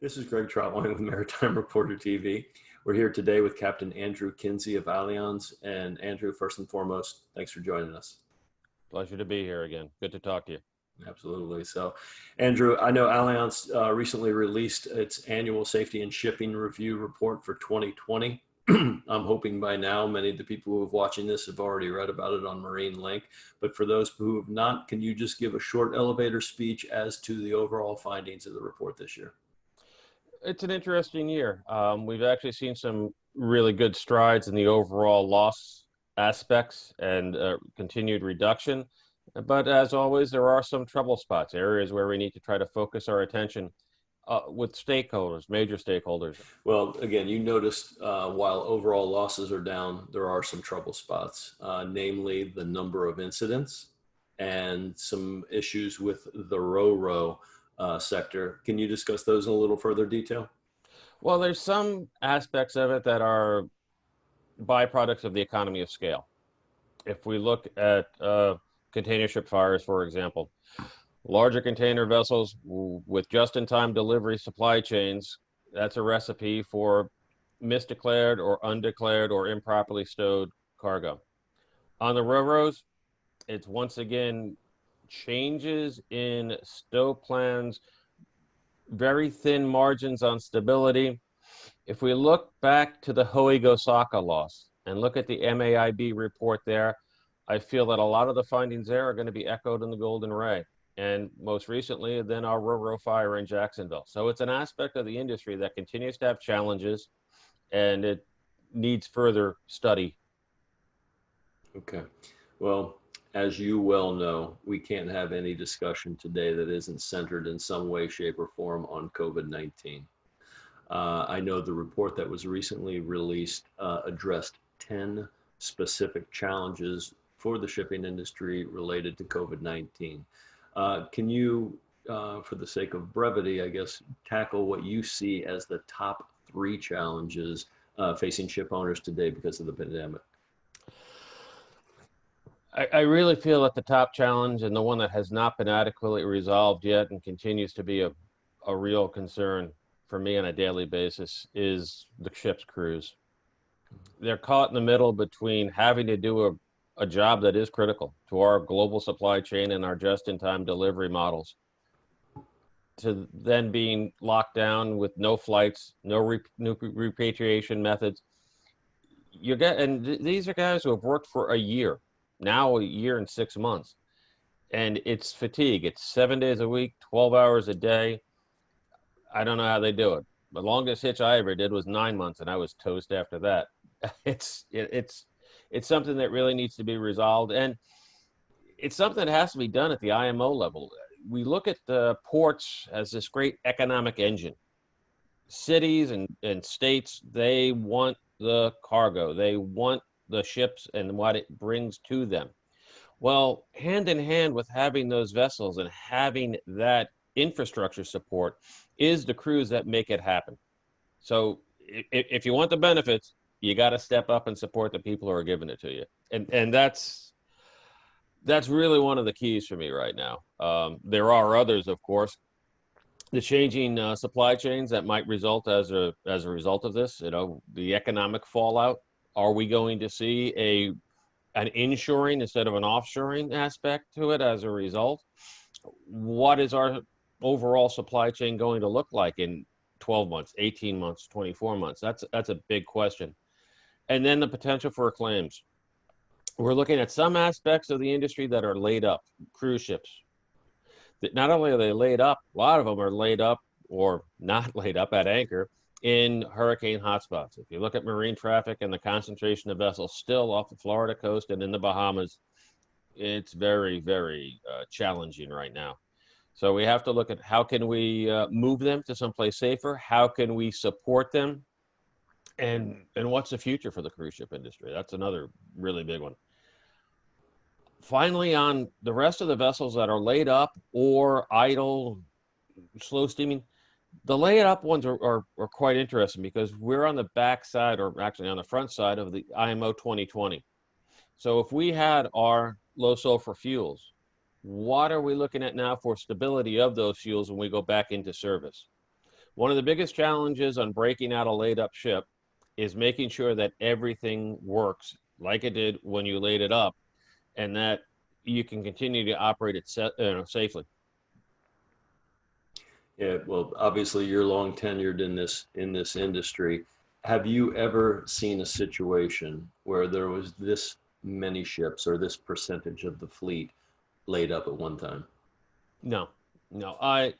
This is Greg Trotwine with Maritime Reporter TV. We're here today with Captain Andrew Kinsey of Allianz. And Andrew, first and foremost, thanks for joining us. Pleasure to be here again. Good to talk to you. Absolutely. So, Andrew, I know Allianz recently released its annual safety and shipping review report for 2020. I'm hoping by now many of the people who are watching this have already read about it on Marine Link. But for those who have not, can you just give a short elevator speech as to the overall findings of the report this year? It's an interesting year. We've actually seen some really good strides in the overall loss aspects and continued reduction. But as always, there are some trouble spots, areas where we need to try to focus our attention with stakeholders, major stakeholders. Well, again, you noticed while overall losses are down, there are some trouble spots, namely the number of incidents and some issues with the ro-ro sector. Can you discuss those in a little further detail? Well, there's some aspects of it that are byproducts of the economy of scale. If we look at container ship fires, for example, larger container vessels with just-in-time delivery supply chains, that's a recipe for misdeclared or undeclared or improperly stowed cargo. On the ro-ros, it's once again changes in stow plans, very thin margins on stability. If we look back to the Hoei-Gosaka loss and look at the MAIB report there, I feel that a lot of the findings there are going to be echoed in the Golden Ray, and most recently then our ro-ro fire in Jacksonville. So it's an aspect of the industry that continues to have challenges, and it needs further study. Okay. Well, as you well know, we can't have any discussion today that isn't centered in some way, shape, or form on COVID-19. I know the report that was recently released addressed 10 specific challenges for the shipping industry related to COVID-19. Can you, for the sake of brevity, I guess, tackle what you see as the top 3 challenges facing ship owners today because of the pandemic? I really feel that the top challenge, and the one that has not been adequately resolved yet and continues to be a real concern for me on a daily basis, is the ship's crews. They're caught in the middle between having to do a job that is critical to our global supply chain and our just-in-time delivery models, to then being locked down with no flights, no repatriation methods. These are guys who have worked for a year, now a year and 6 months, and it's fatigue. It's 7 days a week, 12 hours a day. I don't know how they do it. The longest hitch I ever did was 9 months, and I was toast after that. It's something that really needs to be resolved, and it's something that has to be done at the IMO level. We look at the ports as this great economic engine. Cities and states, they want the cargo. They want the ships and what it brings to them. Well, hand in hand with having those vessels and having that infrastructure support is the crews that make it happen. So if you want the benefits, you got to step up and support the people who are giving it to you. And that's really one of the keys for me right now. There are others, of course. The changing supply chains that might result as a result of this, the economic fallout. Are we going to see an inshoring instead of an offshoring aspect to it as a result? What is our overall supply chain going to look like in 12 months, 18 months, 24 months? That's a big question. And then the potential for claims. We're looking at some aspects of the industry that are laid up, cruise ships. Not only are they laid up, a lot of them are laid up or not laid up at anchor in hurricane hotspots. If you look at marine traffic and the concentration of vessels still off the Florida coast and in the Bahamas, it's very, very challenging right now. So we have to look at how can we move them to someplace safer? How can we support them? And what's the future for the cruise ship industry? That's another really big one. Finally, on the rest of the vessels that are laid up or idle, slow steaming, the laid up ones are quite interesting because we're on the back side, or actually on the front side of the IMO 2020. So if we had our low sulfur fuels, what are we looking at now for stability of those fuels when we go back into service? One of the biggest challenges on breaking out a laid up ship is making sure that everything works like it did when you laid it up, and that you can continue to operate it safely. Yeah, well, obviously you're long tenured in this industry. Have you ever seen a situation where there was this many ships or this percentage of the fleet laid up at one time? No, no. I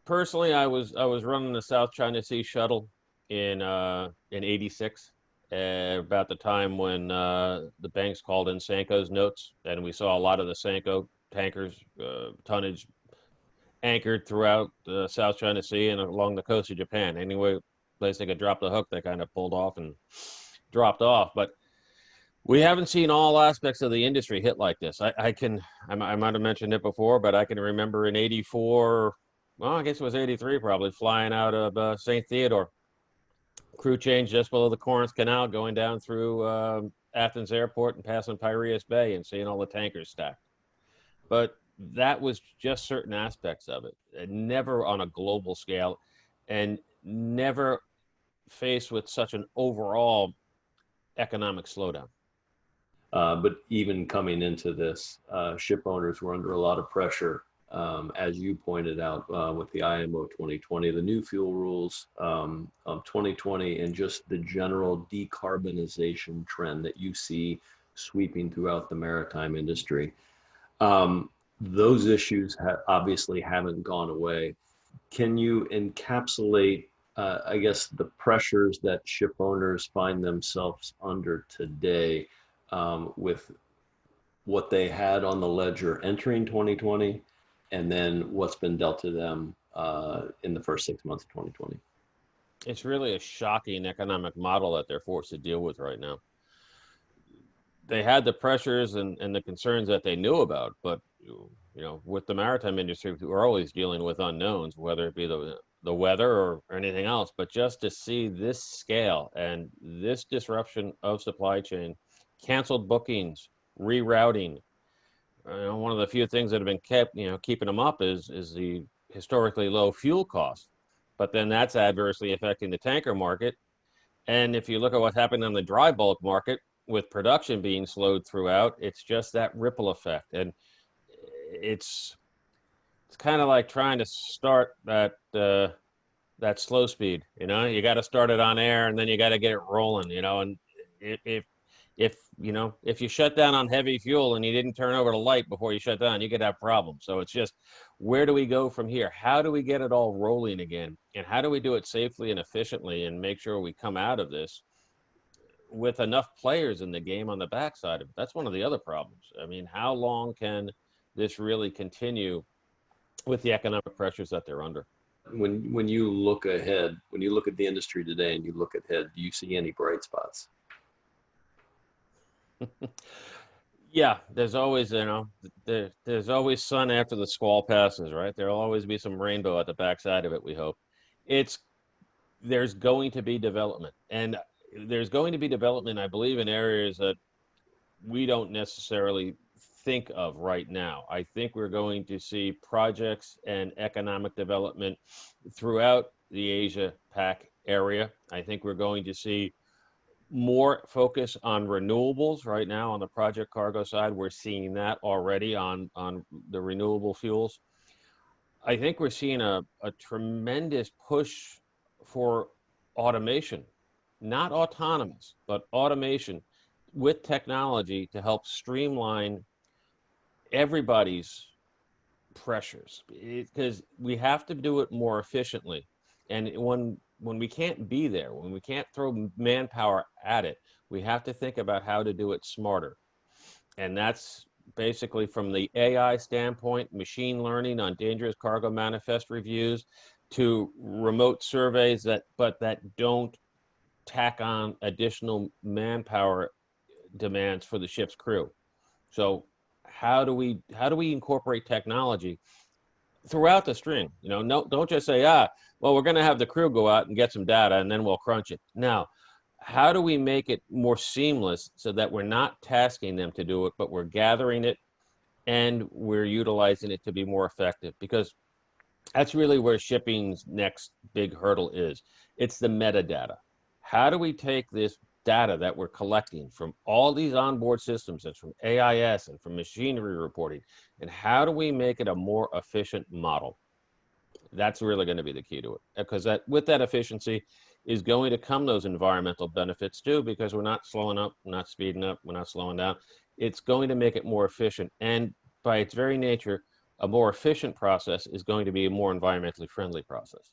personally, I was running the South China Sea shuttle in '86, about the time when the banks called in Sanko's notes, and we saw a lot of the Sanko tankers tonnage anchored throughout the South China Sea and along the coast of Japan. Anyway, place they could drop the hook, they kind of pulled off and dropped off. But we haven't seen all aspects of the industry hit like this. I might have mentioned it before, but I can remember in '84, well, I guess it was '83 probably, flying out of St. Theodore, crew change just below the Corinth Canal, going down through Athens Airport and passing Piraeus Bay and seeing all the tankers stacked. But that was just certain aspects of it, and never on a global scale, and never faced with such an overall economic slowdown. But even coming into this, ship owners were under a lot of pressure, as you pointed out, with the IMO 2020, the new fuel rules of 2020, and just the general decarbonization trend that you see sweeping throughout the maritime industry. Those issues obviously haven't gone away. Can you encapsulate, I guess, the pressures that ship owners find themselves under today, with what they had on the ledger entering 2020, and then what's been dealt to them in the first 6 months of 2020? It's really a shocking economic model that they're forced to deal with right now. They had the pressures and the concerns that they knew about, but with the maritime industry, we're always dealing with unknowns, whether it be the weather or anything else. But just to see this scale and this disruption of supply chain, canceled bookings, rerouting. One of the few things that have been kept, keeping them up is the historically low fuel cost. But then that's adversely affecting the tanker market. And if you look at what happened on the dry bulk market, with production being slowed throughout, it's just that ripple effect. And it's kind of like trying to start that slow speed. You got to start it on air, and then you got to get it rolling. And if you shut down on heavy fuel and you didn't turn over the light before you shut down, you could have problems. So it's just, where do we go from here? How do we get it all rolling again? And how do we do it safely and efficiently and make sure we come out of this with enough players in the game on the backside of it? That's one of the other problems. I mean, how long can this really continue with the economic pressures that they're under? When you look ahead, when you look at the industry today and you look ahead, do you see any bright spots? Yeah, there's always, there's always sun after the squall passes, right? There'll always be some rainbow at the backside of it, we hope. There's going to be development, and there's going to be development, I believe, in areas that we don't necessarily think of right now. I think we're going to see projects and economic development throughout the Asia Pac area. I think we're going to see more focus on renewables right now on the project cargo side. We're seeing that already on the renewable fuels. I think we're seeing a tremendous push for automation, not autonomous, but automation with technology to help streamline everybody's pressures, because we have to do it more efficiently. And when we can't be there, when we can't throw manpower at it, we have to think about how to do it smarter. And that's basically from the AI standpoint, machine learning on dangerous cargo manifest reviews, to remote surveys that don't tack on additional manpower demands for the ship's crew. So how do we incorporate technology throughout the string? No, don't just say, well, we're going to have the crew go out and get some data and then we'll crunch it. Now, how do we make it more seamless so that we're not tasking them to do it, but we're gathering it and we're utilizing it to be more effective? Because That's really where shipping's next big hurdle is. It's the metadata. How do we take this data that we're collecting from all these onboard systems, and from AIS and from machinery reporting, and how do we make it a more efficient model? That's really going to be the key to it, because with that efficiency is going to come those environmental benefits too, because we're not slowing up, we're not speeding up, we're not slowing down. It's going to make it more efficient, and by its very nature, a more efficient process is going to be a more environmentally friendly process.